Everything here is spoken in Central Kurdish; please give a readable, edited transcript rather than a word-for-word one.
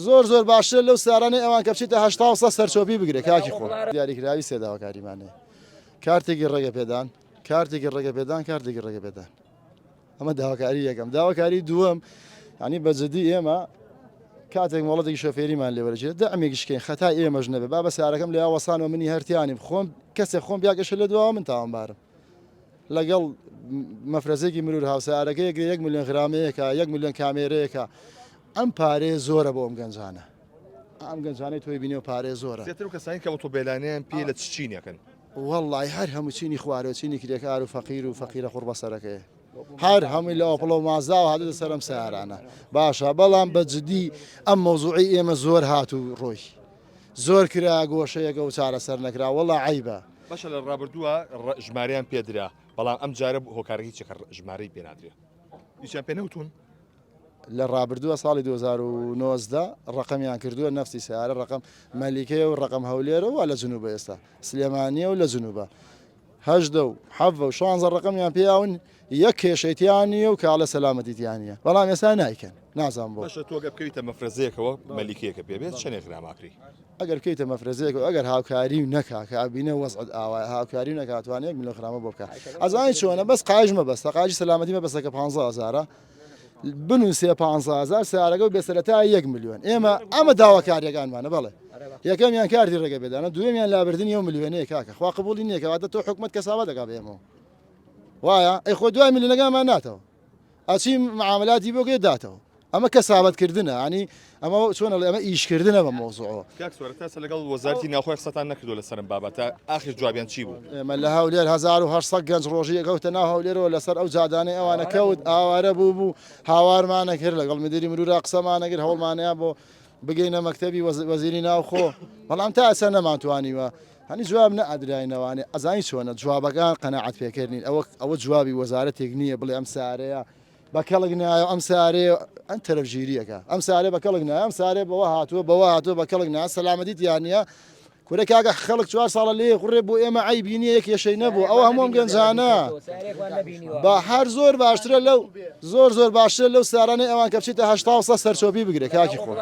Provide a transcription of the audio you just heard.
زۆر باشتر لەو سارانەی ئەوان کە بچیتە 80 سەرچۆپی بگرێت کاکی خۆ دیاریکراوی سێداواکاریمانەیە کارتێکی ڕێگەپێدان کارتێکی ڕێگەپێدان ئەمە داواکاری یەکەم داواکاری دووەم ینی بەجددی ئێمە کاتێک مۆڵەتێکی شۆفێریمان لێوەرەجێت دەعمێکیشکەین خەتای ئێمەش نەبێ با بە سارەکەم لە یاوەسانەوە منی هەرتیانیم خۆم کەسێک خۆم بیاگەشە لە دواوە من تاوانبارم لەگەڵ مەفرەزێکی مرور هاوسارەکە 1 ملیۆن غرامەیەکە 1 ملیۆن کامێرەیەکە ئەم پارێ زۆرە بۆ ئەم گەنجانە ئەم گەنجانەی تۆی بینیەوە پارێ زۆرە زیاتر کەسانی کە ئۆتۆبێلانیان پێ لە چینەکەن وەڵڵی هەر هەموو چینی خوارەوە چینی کرێکار و فەقیرە قوربەسەرەکەیە هەر هەمووی لە ئۆپڵە و مازا و هاتوتە سەرم سیارانە باشە بەڵام بەجددی ئەم مەوزوعی ئێمە زۆر هاتوو ڕۆی زۆر کرا گۆشەیەکە و چارەسەر نەکرا وەڵڵا عیبە باشە لە ڕابردووە ژمارەیان پێدرا بەڵام ئەم جارە هۆکارێکی چێکە ژمارەی پێنادرێ هیچیان پێ نەوتون لە ڕابردووە ساڵی 2019 ڕقەمیان کردووە نفسی سیارە ڕقم مەلیکەیە و ڕقم هەولێرە و لە جنوبە ئێستا سلێمانیە و لە جنوبە هەژدە و حەڤە و 16 ڕقەمیان پێیاون یەک کێشەیتیانیە و کاڵە سەلامەتیتیانە بەڵام ئێستا نایکەن نازان بۆ باشە تۆ گە بکەویتە مەفرەزەیەکەوە مەلیکەیەکە پێبێت چەندێک غراماکری ئەگەر بکەیتە مەفرەزەیەکەوە ئەگەر هاوکاری و نەکاکە ئابینە وەزعت ئاوای هاوکاری و نەکاتوانێت ملیۆن غرامە بۆ بکە ئەزانی چۆنە بەس قایژ مەبەستە قایژی سەلامەتی مەبەستەکە 15000 بنووسێ 15000 سیارەکە و بێسەرەتا 1 ملیۆن ئەمە داواکاریەکانمانە بەڵێ یەکەمیان کاردی ڕێگەپێدانە دوێمیان لابردنی ئەو ملیۆنەیە کاکە خوا قبوڵی نییە کەواتە تۆ حکومەت کەساوە دەکا بێمەوە وایە ئەی خۆ 2 ملیۆنەکەمان ناتەوە ئەچی معاملاتی بۆ گوێ داتەوە ئەمە کەسابەتکردنە ینی ئەمە چۆنە ئەمە ئیشکردنە بە مۆزوعەوە کاکسوەرە لەگەڵ وەزارەتی ناوخۆی قسەتان نەکردو لەسەرم بابەتە ئاخر جوابیان چی بوو ئێمە لە هەولێر 1800 گەنج ڕۆژی کەوتە ناو هەولێرەوە لەسەر ئەو جادانەی ئەوانە کەوت ئاوارە بوو هاوارمانە کرد لەگەڵ مدیری مرورە قسەمانە کرد هەوڵمانەیە بۆ بگەینە مەکتەبی وەزیری ناوخۆ بەڵام تا ئەسە نەمانتوانیوە هەنی جواب نەئەدراینەوەوانێ ئەزانی چۆنە جوابەکان قەناعەت پێکردنین ئەوە جوابی وەزارەتێک نییە بڵێ ئەم سارەیە بەکەڵک نایە ئەم سارێ ئەم تەرەفژیریەکە ئەم سارێ بەکەڵک نایە ئەم سارێ بەوە هاتووە بەکەڵک نایە سەلامەتیت یانە کورە کاگە خەڵک 4 ساڵە لێ قوڕێ بۆ ئێمە عیبی نییە یەک یەشەی نەبوو ئەوە هەمووم گەنجانە بە هەر زۆر باشترە لەو زۆر باشترە لەو سارانەی ئەوان کە بچیتە 80 سەرچۆپی بگرێت کاکی خۆ